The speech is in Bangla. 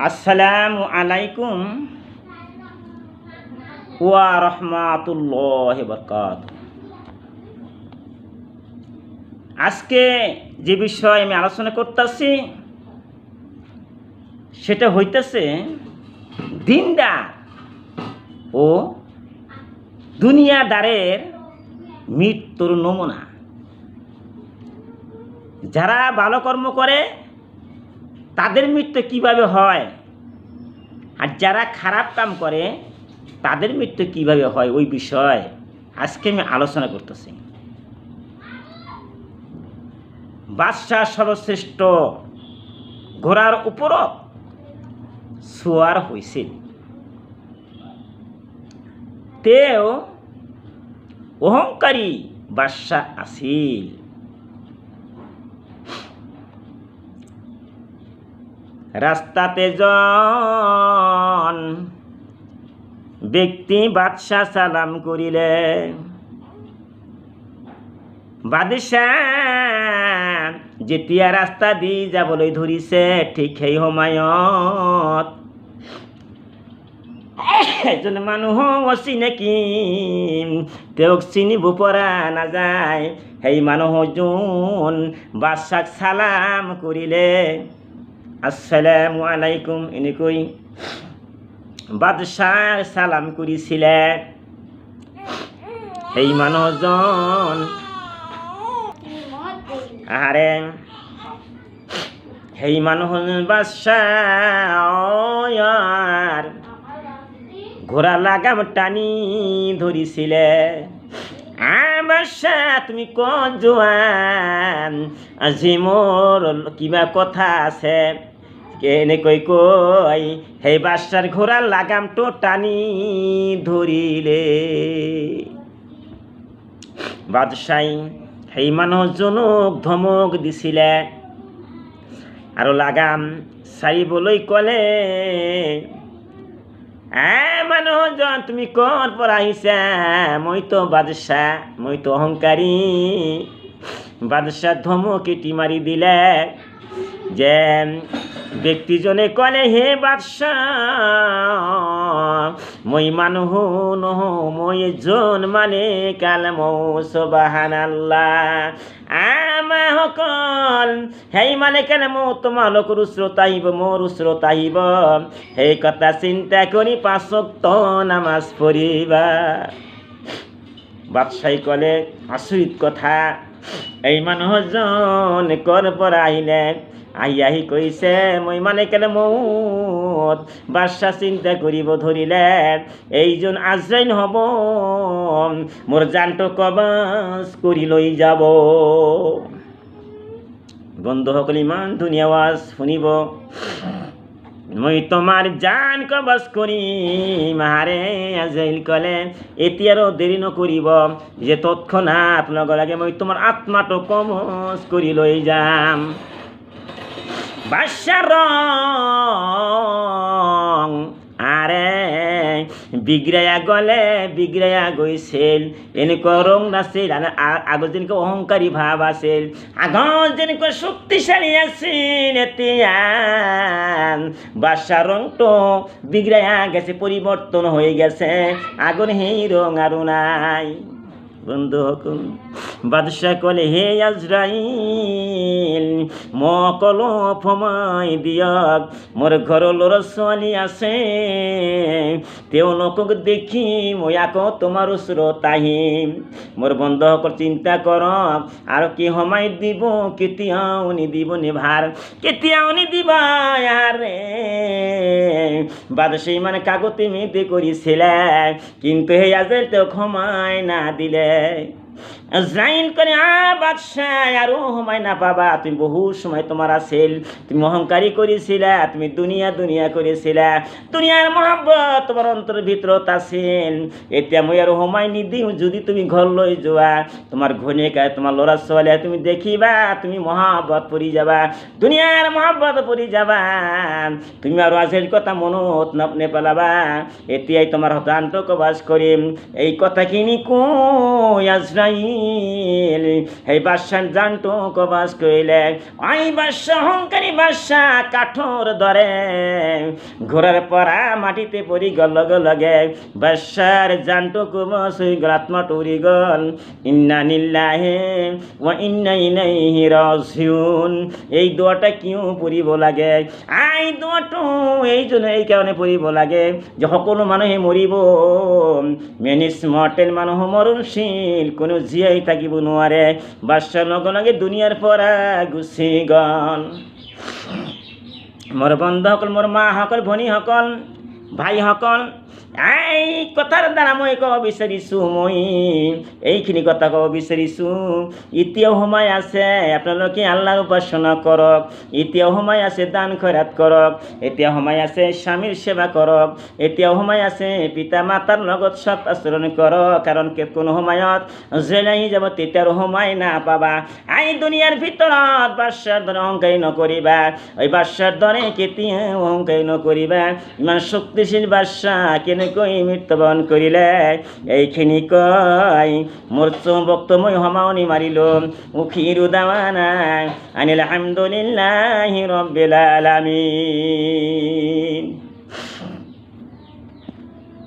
আসসালামু আলাইকুম ওয়া রাহমাতুল্লাহি ওয়া বারাকাতুহু। আজকে যে বিষয় আমি আলোচনা করতেছি সেটা হইতেছে দিনদার ও দুনিয়াদারের মৃত্যুর নমুনা। যারা ভালো কর্ম করে তাদের মৃত্যু কিভাবে হয়, আর যারা খারাপ কাম করে তাদের মৃত্যু কিভাবে হয়, ওই বিষয় আজকে আমি আলোচনা করতেছি। বাদশাহ সর্বশ্রেষ্ঠ ঘোড়ার উপরও সোয়ার হয়েছিল, তেও অহংকারী বাদশাহ আছিল। রাস্তাতে জন ব্যক্তি বাদশাহ সালাম করিলে, বাদশাহ যেতিয়া রাস্তা দি যাবলৈ ধৰিছে, ঠিক সেই সময়ত এজন মানুহ অচিনাকি, তেওঁক চিনিব পৰা নাযায়। সেই মানুহজন বাদশাক সালাম কৰিলে, আসসালামু আলাইকুম এনেকৈ বাদশাহ সালাম কৰিছিলে। সেই মানুহজন সেই মানুহজন বাদশাহ ঘোড়া লাগাম টানি ধৰিছিলে। বাদশাহ তুমি ক'ত যোৱা? আজি মোৰ কিবা কথা আছে, এনেকৈ কৈ সেই বাদশাৰ ঘোড়াৰ লাগামটো টানি ধৰিলে। বাদশাহ সেই মানুহজনক ধমক দিছিলে আৰু লাগাম চাৰিবলৈ ক'লে। মানুহজন তুমি ক'ৰ পৰা আহিছা? মইতো বাদশাহ, মইতো অহংকাৰী। বাদশাহ ধমক এটি মাৰি দিলে। যে ব্যক্তিজনে ক'লে, হে বাদশাহ, মই মানুহ নহওঁ, মই এজন মালিক। সুবহানাল্লাহ। আমাসকল সেই মালিকে তোমালোকৰ ওচৰত আহিব, মোৰ ওচৰত আহিব। সেই কথা চিন্তা কৰি 5 ওয়াক্ত নামাজ পঢ়িবা। বাদশাহে ক'লে, আচৰিত কথা, এই মানুহজন ক'ৰ পৰা আহিলে? আহি কৈছে, মই মালিকেল মউত। বাদশাহ চিন্তা কৰিব ধৰিলে, এইজন আজৰাইল হ'ব, মোৰ জানটো কবজ কৰি লৈ যাব। বন্ধুসকল, ইমান ধুনীয়া আৱাজ শুনিব, মই তোমাৰ জান কবজ কৰিম। আহাৰে আজৰাইল ক'লে, এতিয়া আৰু দেৰি নকৰিব, যে তৎক্ষণাত লগে লগে মই তোমাৰ আত্মাটো কবজ কৰি লৈ যাম। বাদশার রং বিগড়াইয়া গৈছিল। এনেকুৱা ৰং নাছিল। আগত যেনেকৈ অহংকাৰী ভাৱ আছিল, আগত যেনেকৈ শক্তিশালী আছিল, এতিয়া বাদশাৰ ৰংটো বিগড়াইয়া গেছে, পৰিৱৰ্তন হৈ গেছে। আগৰ সেই ৰং আৰু নাই। বন্ধুসকল, বাদশাহ ক'লে, হে আজৰাইল, মোক অলপ সময় দিয়ক, মোৰ ঘৰৰ ল'ৰা ছোৱালী আছে, তেওঁলোকক দেখি মই আকৌ তোমাৰ ওচৰত আহিম। মোৰ বন্ধুসকল, চিন্তা কৰক, আৰু কি সময় দিব? কেতিয়াও নিদিব নিভাৰ, কেতিয়াও নিদিব। আৰে বাদশাহ মানে কাগতে মেতে কৰিছিলে, কিন্তু সেই আজৰাইল তেওঁক সময় না দিলে। আজরাইল করে, বাদশাহ আৰু সময় নাপাবা, তুমি বহু সময় তোমার আছিল, তুমি অহংকারী করেছিলা, তুমি দুনিয়া দুনিয়া করেছিলা, দুনিয়ার মহব্বত তোমার অন্তরের ভিতৰত আছিল। এতিয়া মই আৰু সময় নিদিওঁ। যদি তুমি ঘৰলৈ যোৱা, তোমাৰ ঘৈণীয়েক, তোমাৰ ল'ৰা ছোৱালী তুমি দেখিবা, তুমি মহব্বত পৰি যাবা, দুনিয়াৰ মহব্বত পৰি যাবা, তুমি আৰু আজিৰ কথা মনত নেপেলাবা। এতিয়াই তোমাৰ হতান্ত কবাজ কৰিম। এই কথাখিনি কৈ আজরাইল আজরাইল এই বাদশার জানটো কবাস কইলে ওই বাদশা অহংকারী বাদশা কাঠোর ধরে ঘোড়ার পরা মাটিতে পড়ি গল লগে লগে বাদশার জানটো কবাস হয়ে গেল, আত্মা টুরি গল। ইন্না লিল্লাহি ওয়া ইন্না ইলাইহি রাজিউন। এই দোয়াটা কিউ পড়িব লাগে? আই দোয়াটো এই জন্য এই কারণে পড়িব লাগে যে সকলো মানুহে মরিব, মেনিস মর্টেল মানুহ মরণশীল, কোনো জীয়াই থাকিব নোৱাৰে। বাদশাৰ লগে লগে দুনিয়াৰ পৰা গুচি গ'ল। মোৰ বন্ধুসকল, মোৰ মাসকল, ভনীসকল, ভাইসকল, এই কথাৰ দ্বাৰা মই ক'ব বিচাৰিছোঁ, মই এইখিনি কথা ক'ব বিচাৰিছোঁ। এতিয়াও সময় আছে আপোনালোকে আল্লাহৰ উপাসনা কৰক, এতিয়াও সময় আছে দান খয়ৰাত কৰক, এতিয়া সময় আছে স্বামীৰ সেৱা কৰক, এতিয়াও সময় আছে পিতা মাতাৰ লগত সৎ আচৰণ কৰক, কাৰণ কোনো সময়ত জেল আহি যাব, তেতিয়াৰো সময় নাপাবা। এই দুনিয়াৰ ভিতৰত বাদশাৰ দৰে অহংকাৰী নকৰিবা, ওই বাদশাৰ দৰে কেতিয়াও অহংকাৰী নকৰিবা। ইমান শক্তিশীল বাদশা কেনেকৈ মৃত্যুবৰণ কৰিলে এইখিনি কয় মোৰ বক্তব্য সমাৱনি মাৰিলো। উখিৰু দাৱানা আনিল হামদুলিল্লাহি ৰব্বিল আলামিন।